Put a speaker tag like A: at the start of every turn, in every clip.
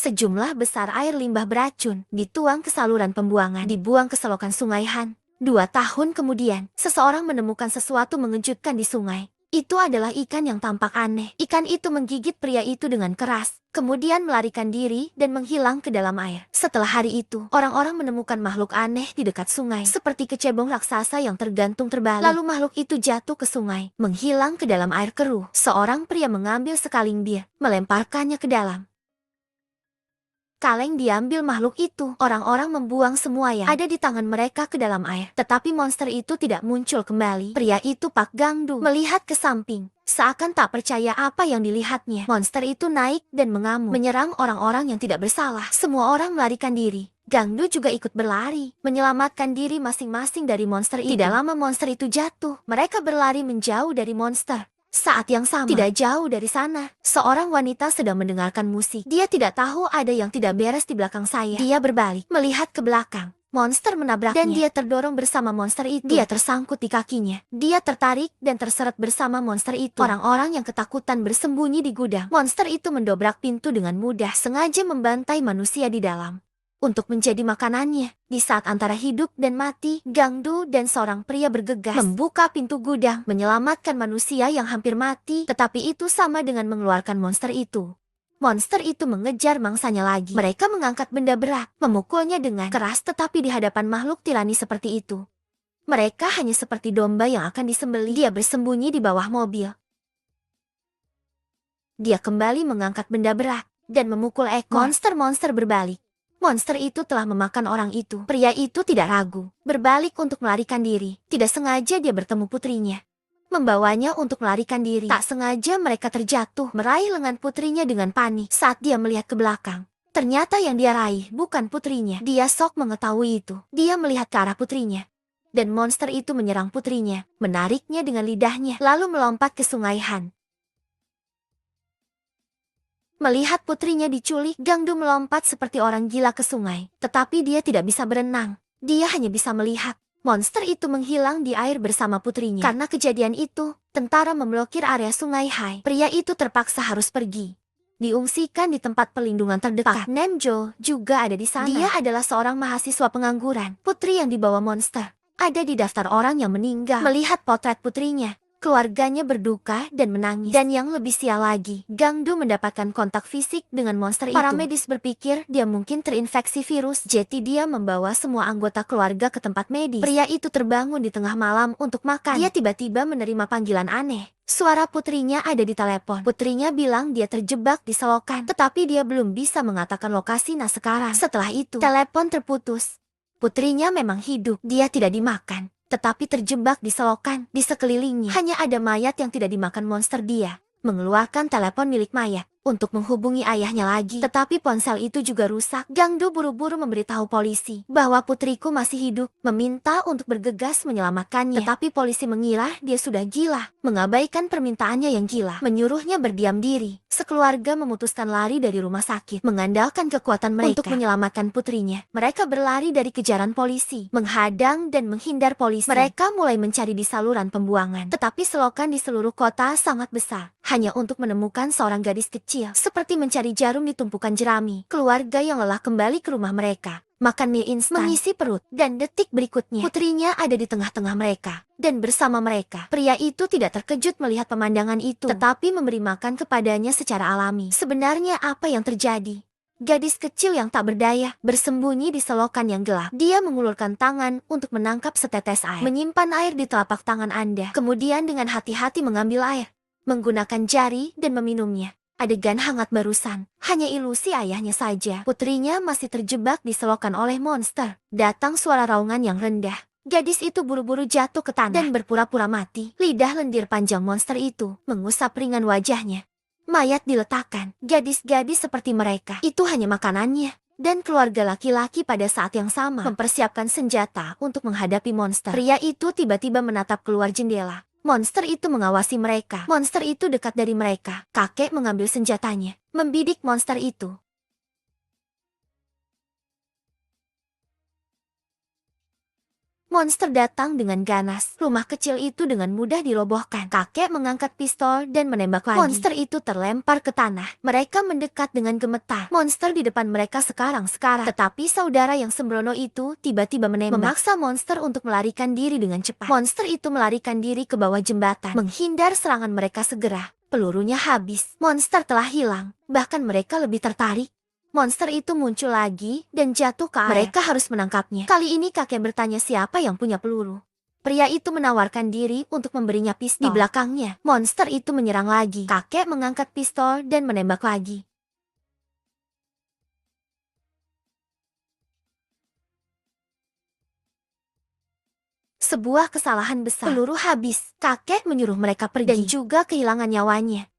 A: Sejumlah besar air limbah beracun dituang ke saluran pembuangan, dibuang ke selokan Sungai Han. 2 tahun kemudian, seseorang menemukan sesuatu mengejutkan di sungai. Itu adalah ikan yang tampak aneh. Ikan itu menggigit pria itu dengan keras, kemudian melarikan diri dan menghilang ke dalam air. Setelah hari itu, orang-orang menemukan makhluk aneh di dekat sungai, seperti kecebong raksasa yang tergantung terbalik. Lalu makhluk itu jatuh ke sungai, menghilang ke dalam air keruh. Seorang pria mengambil sekaling bir, melemparkannya ke dalam. Kaleng diambil makhluk itu. Orang-orang membuang semua yang ada di tangan mereka ke dalam air. Tetapi monster itu tidak muncul kembali. Pria itu Pak Gangdu melihat ke samping, seakan tak percaya apa yang dilihatnya. Monster itu naik dan mengamuk, menyerang orang-orang yang tidak bersalah. Semua orang melarikan diri. Gangdu juga ikut berlari, menyelamatkan diri masing-masing dari monster itu. Tidak lama monster itu jatuh. Mereka berlari menjauh dari monster. Saat yang sama, tidak jauh dari sana, seorang wanita sedang mendengarkan musik. Dia tidak tahu ada yang tidak beres di belakang saya. Dia berbalik, melihat ke belakang. Monster menabraknya, dan dia terdorong bersama monster itu. Dia tersangkut di kakinya. Dia tertarik dan terseret bersama monster itu. Orang-orang yang ketakutan bersembunyi di gudang. Monster itu mendobrak pintu dengan mudah, sengaja membantai manusia di dalam untuk menjadi makanannya. Di saat antara hidup dan mati, Gangdu dan seorang pria bergegas membuka pintu gudang, menyelamatkan manusia yang hampir mati. Tetapi itu sama dengan mengeluarkan monster itu. Monster itu mengejar mangsanya lagi. Mereka mengangkat benda berat, memukulnya dengan keras, tetapi di hadapan makhluk tirani seperti itu, mereka hanya seperti domba yang akan disembelih. Dia bersembunyi di bawah mobil. Dia kembali mengangkat benda berat dan memukul ekor. Monster-monster berbalik. Monster itu telah memakan orang itu. Pria itu tidak ragu, berbalik untuk melarikan diri. Tidak sengaja dia bertemu putrinya, membawanya untuk melarikan diri. Tak sengaja mereka terjatuh, meraih lengan putrinya dengan panik. Saat dia melihat ke belakang, ternyata yang dia raih bukan putrinya. Dia sok mengetahui itu. Dia melihat ke arah putrinya, dan monster itu menyerang putrinya, menariknya dengan lidahnya, lalu melompat ke Sungai Han. Melihat putrinya diculik, Gangdu melompat seperti orang gila ke sungai. Tetapi dia tidak bisa berenang. Dia hanya bisa melihat. Monster itu menghilang di air bersama putrinya. Karena kejadian itu, tentara memblokir area Sungai Hai. Pria itu terpaksa harus pergi, diungsikan di tempat pelindungan terdekat. Pak Nemjo juga ada di sana. Dia adalah seorang mahasiswa pengangguran. Putri yang dibawa monster ada di daftar orang yang meninggal. Melihat potret putrinya, keluarganya berduka dan menangis. Dan yang lebih sial lagi, Gangdu mendapatkan kontak fisik dengan monster itu. Para medis berpikir dia mungkin terinfeksi virus. Jadi dia membawa semua anggota keluarga ke tempat medis. Pria itu terbangun di tengah malam untuk makan. Dia tiba-tiba menerima panggilan aneh. Suara putrinya ada di telepon. Putrinya bilang dia terjebak di selokan, tetapi dia belum bisa mengatakan lokasinya sekarang. Setelah itu, telepon terputus. Putrinya memang hidup. Dia tidak dimakan, tetapi terjebak di selokan. Di sekelilingnya hanya ada mayat yang tidak dimakan monster. Dia mengeluarkan telepon milik mayat untuk menghubungi ayahnya lagi. Tetapi ponsel itu juga rusak. Gangdu buru-buru memberitahu polisi bahwa putriku masih hidup, meminta untuk bergegas menyelamatkannya. Tetapi polisi mengira dia sudah gila, mengabaikan permintaannya yang gila, menyuruhnya berdiam diri. Sekeluarga memutuskan lari dari rumah sakit, mengandalkan kekuatan mereka untuk menyelamatkan putrinya. Mereka berlari dari kejaran polisi, menghadang dan menghindar polisi. Mereka mulai mencari di saluran pembuangan. Tetapi selokan di seluruh kota sangat besar, hanya untuk menemukan seorang gadis kecil, seperti mencari jarum di tumpukan jerami. Keluarga yang lelah kembali ke rumah mereka, makan mie instan, mengisi perut, dan detik berikutnya putrinya ada di tengah-tengah mereka dan bersama mereka. Pria itu tidak terkejut melihat pemandangan itu, tetapi memberi makan kepadanya secara alami. Sebenarnya apa yang terjadi? Gadis kecil yang tak berdaya bersembunyi di selokan yang gelap. Dia mengulurkan tangan untuk menangkap setetes air, menyimpan air di telapak tangan Anda, kemudian dengan hati-hati mengambil air, menggunakan jari dan meminumnya. Adegan hangat barusan, hanya ilusi ayahnya saja. Putrinya masih terjebak di selokan oleh monster. Datang suara raungan yang rendah. Gadis itu buru-buru jatuh ke tanah dan berpura-pura mati. Lidah lendir panjang monster itu mengusap ringan wajahnya. Mayat diletakkan. Gadis-gadis seperti mereka itu hanya makanannya. Dan keluarga laki-laki pada saat yang sama mempersiapkan senjata untuk menghadapi monster. Pria itu tiba-tiba menatap keluar jendela. Monster itu mengawasi mereka. Monster itu dekat dari mereka. Kakek mengambil senjatanya, membidik monster itu. Monster datang dengan ganas. Rumah kecil itu dengan mudah dirobohkan. Kakek mengangkat pistol dan menembak lagi. Monster itu terlempar ke tanah. Mereka mendekat dengan gemetar. Monster di depan mereka sekarang-sekarang. Tetapi saudara yang sembrono itu tiba-tiba menembak. Memaksa monster untuk melarikan diri dengan cepat. Monster itu melarikan diri ke bawah jembatan. Menghindar serangan mereka segera. Pelurunya habis. Monster telah hilang. Bahkan mereka lebih tertarik. Monster itu muncul lagi dan jatuh ke air. Mereka harus menangkapnya. Kali ini kakek bertanya siapa yang punya peluru. Pria itu menawarkan diri untuk memberinya pistol. Di belakangnya, monster itu menyerang lagi. Kakek mengangkat pistol dan menembak lagi. Sebuah kesalahan besar. Peluru habis. Kakek menyuruh mereka pergi dan juga kehilangan nyawanya.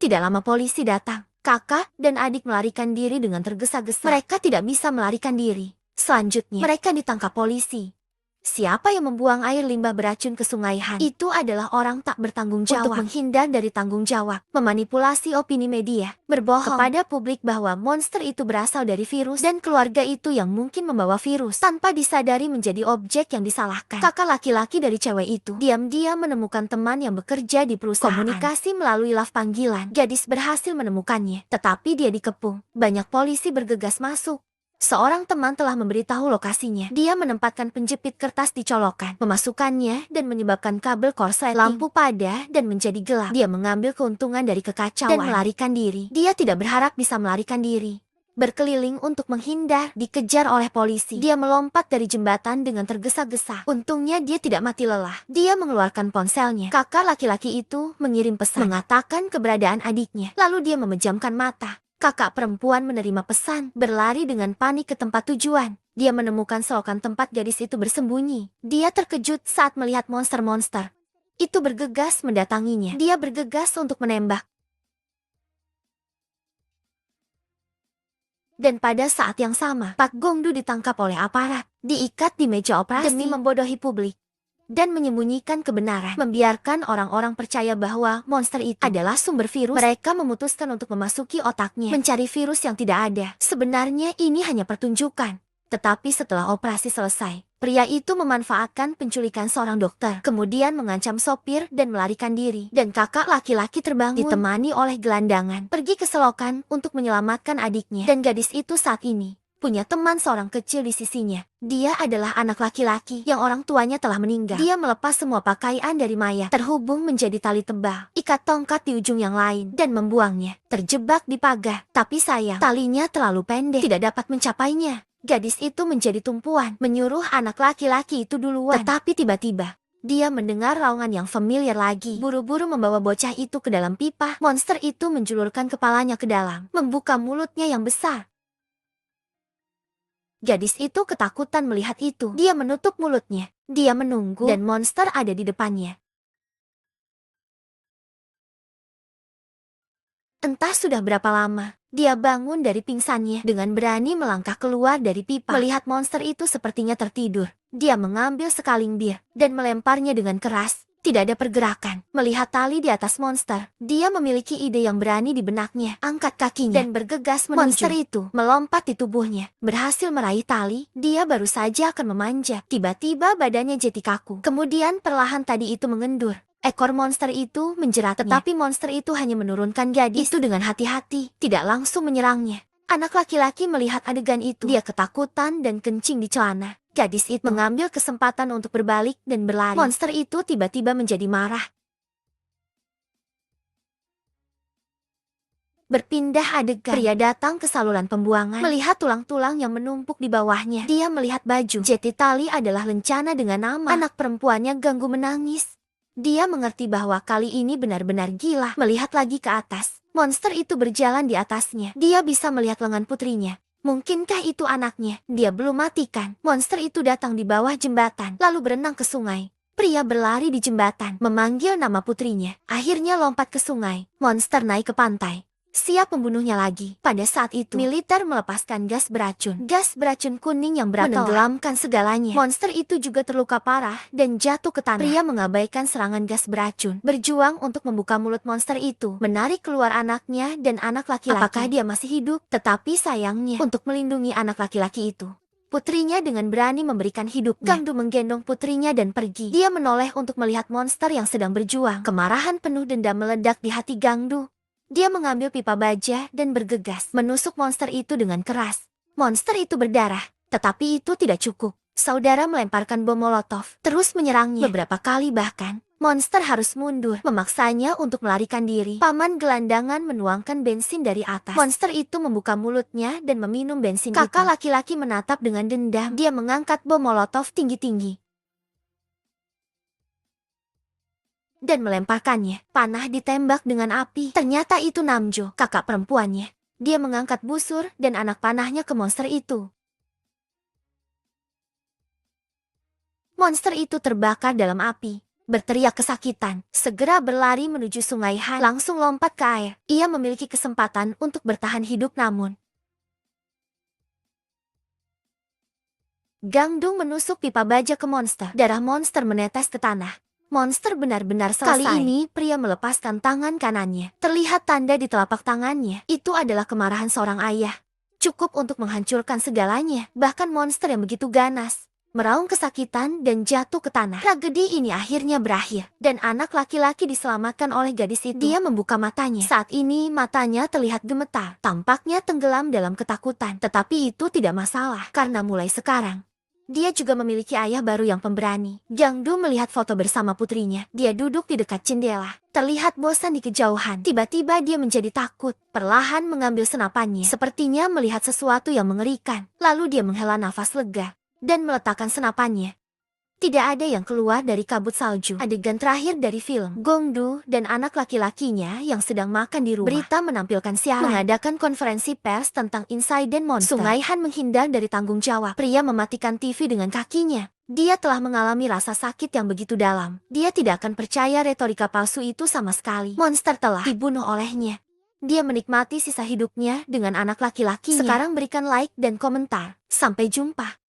A: Tidak lama polisi datang. Kakak dan adik melarikan diri dengan tergesa-gesa. Mereka tidak bisa melarikan diri. Selanjutnya, mereka ditangkap polisi. Siapa yang membuang air limbah beracun ke Sungai Han? Itu adalah orang tak bertanggung jawab. Untuk menghindar dari tanggung jawab, memanipulasi opini media, berbohong kepada publik bahwa monster itu berasal dari virus dan keluarga itu yang mungkin membawa virus. Tanpa disadari menjadi objek yang disalahkan. Kakak laki-laki dari cewek itu diam-diam menemukan teman yang bekerja di perusahaan. Komunikasi melalui lav panggilan. Gadis berhasil menemukannya, tetapi dia dikepung. Banyak polisi bergegas masuk. Seorang teman telah memberitahu lokasinya. Dia menempatkan penjepit kertas di colokan, memasukkannya dan menyebabkan kabel korsleting. Lampu pada dan menjadi gelap. Dia mengambil keuntungan dari kekacauan dan melarikan diri. Dia tidak berharap bisa melarikan diri. Berkeliling untuk menghindar, dikejar oleh polisi. Dia melompat dari jembatan dengan tergesa-gesa. Untungnya dia tidak mati lelah. Dia mengeluarkan ponselnya. Kakak laki-laki itu mengirim pesan, mengatakan keberadaan adiknya. Lalu dia memejamkan mata. Kakak perempuan menerima pesan, berlari dengan panik ke tempat tujuan. Dia menemukan selokan tempat gadis itu bersembunyi. Dia terkejut saat melihat monster-monster itu bergegas mendatanginya. Dia bergegas untuk menembak. Dan pada saat yang sama, Pak Gongdu ditangkap oleh aparat, diikat di meja operasi demi membodohi publik dan menyembunyikan kebenaran. Membiarkan orang-orang percaya bahwa monster itu adalah sumber virus. Mereka memutuskan untuk memasuki otaknya, mencari virus yang tidak ada. Sebenarnya ini hanya pertunjukan. Tetapi setelah operasi selesai, pria itu memanfaatkan penculikan seorang dokter, kemudian mengancam sopir dan melarikan diri. Dan kakak laki-laki terbangun, ditemani oleh gelandangan, pergi ke selokan untuk menyelamatkan adiknya. Dan gadis itu saat ini punya teman seorang kecil di sisinya. Dia adalah anak laki-laki yang orang tuanya telah meninggal. Dia melepas semua pakaian dari mayat, terhubung menjadi tali tebal, ikat tongkat di ujung yang lain, dan membuangnya. Terjebak di pagar, tapi sayang, talinya terlalu pendek, tidak dapat mencapainya. Gadis itu menjadi tumpuan, menyuruh anak laki-laki itu duluan. Tetapi tiba-tiba, dia mendengar raungan yang familiar lagi. Buru-buru membawa bocah itu ke dalam pipa. Monster itu menjulurkan kepalanya ke dalam, membuka mulutnya yang besar. Gadis itu ketakutan melihat itu. Dia menutup mulutnya. Dia menunggu dan monster ada di depannya. Entah sudah berapa lama, dia bangun dari pingsannya dengan berani melangkah keluar dari pipa. Melihat monster itu sepertinya tertidur, dia mengambil sekaling bir dan melemparnya dengan keras. Tidak ada pergerakan. Melihat tali di atas monster, dia memiliki ide yang berani di benaknya. Angkat kakinya dan bergegas menuju. Monster itu melompat di tubuhnya. Berhasil meraih tali, dia baru saja akan memanjat. Tiba-tiba badannya jadi kaku. Kemudian perlahan tadi itu mengendur. Ekor monster itu menjeratnya. Tetapi monster itu hanya menurunkan gadis itu dengan hati-hati, tidak langsung menyerangnya. Anak laki-laki melihat adegan itu. Dia ketakutan dan kencing di celana. Gadis itu mengambil kesempatan untuk berbalik dan berlari. Monster itu tiba-tiba menjadi marah. Berpindah adegan. Pria datang ke saluran pembuangan. Melihat tulang-tulang yang menumpuk di bawahnya. Dia melihat baju. Jeti tali adalah lencana dengan nama. Anak perempuannya ganggu menangis. Dia mengerti bahwa kali ini benar-benar gila. Melihat lagi ke atas. Monster itu berjalan di atasnya. Dia bisa melihat lengan putrinya. Mungkinkah itu anaknya? Dia belum matikan. Monster itu datang di bawah jembatan, lalu berenang ke sungai. Pria berlari di jembatan, memanggil nama putrinya. Akhirnya lompat ke sungai. Monster naik ke pantai. Siap membunuhnya lagi. Pada saat itu, militer melepaskan gas beracun. Gas beracun kuning yang menenggelamkan segalanya. Monster itu juga terluka parah dan jatuh ke tanah. Pria mengabaikan serangan gas beracun, berjuang untuk membuka mulut monster itu, menarik keluar anaknya dan anak laki-laki. Apakah dia masih hidup? Tetapi sayangnya, untuk melindungi anak laki-laki itu, putrinya dengan berani memberikan hidupnya. Gangdu menggendong putrinya dan pergi. Dia menoleh untuk melihat monster yang sedang berjuang. Kemarahan penuh dendam meledak di hati Gangdu. Dia mengambil pipa baja dan bergegas menusuk monster itu dengan keras. Monster itu berdarah, tetapi itu tidak cukup. Saudara melemparkan bom molotov, terus menyerangnya beberapa kali bahkan. Monster harus mundur, memaksanya untuk melarikan diri. Paman gelandangan menuangkan bensin dari atas. Monster itu membuka mulutnya dan meminum bensin itu. Kakak laki-laki menatap dengan dendam. Dia mengangkat bom molotov tinggi-tinggi dan melemparkannya. Panah ditembak dengan api. Ternyata itu Namjo, kakak perempuannya. Dia mengangkat busur dan anak panahnya ke monster itu. Monster itu terbakar dalam api. Berteriak kesakitan, segera berlari menuju sungai Han, langsung lompat ke air. Ia memiliki kesempatan untuk bertahan hidup namun Gangdung menusuk pipa baja ke monster. Darah monster menetes ke tanah. Monster benar-benar selesai. Kali ini pria melepaskan tangan kanannya. Terlihat tanda di telapak tangannya. Itu adalah kemarahan seorang ayah. Cukup untuk menghancurkan segalanya. Bahkan monster yang begitu ganas meraung kesakitan dan jatuh ke tanah. Tragedi ini akhirnya berakhir, dan anak laki-laki diselamatkan oleh gadis itu. Dia membuka matanya. Saat ini matanya terlihat gemetar. Tampaknya tenggelam dalam ketakutan. Tetapi itu tidak masalah, karena mulai sekarang dia juga memiliki ayah baru yang pemberani. Gangdu melihat foto bersama putrinya. Dia duduk di dekat jendela, terlihat bosan di kejauhan. Tiba-tiba dia menjadi takut. Perlahan mengambil senapannya, sepertinya melihat sesuatu yang mengerikan. Lalu dia menghela nafas lega dan meletakkan senapannya. Tidak ada yang keluar dari kabut salju. Adegan terakhir dari film. Gongdu dan anak laki-lakinya yang sedang makan di rumah. Berita menampilkan siaran mengadakan konferensi pers tentang insiden monster. Sungai Han menghindar dari tanggung jawab. Pria mematikan TV dengan kakinya. Dia telah mengalami rasa sakit yang begitu dalam. Dia tidak akan percaya retorika palsu itu sama sekali. Monster telah dibunuh olehnya. Dia menikmati sisa hidupnya dengan anak laki-lakinya. Sekarang berikan like dan komentar. Sampai jumpa.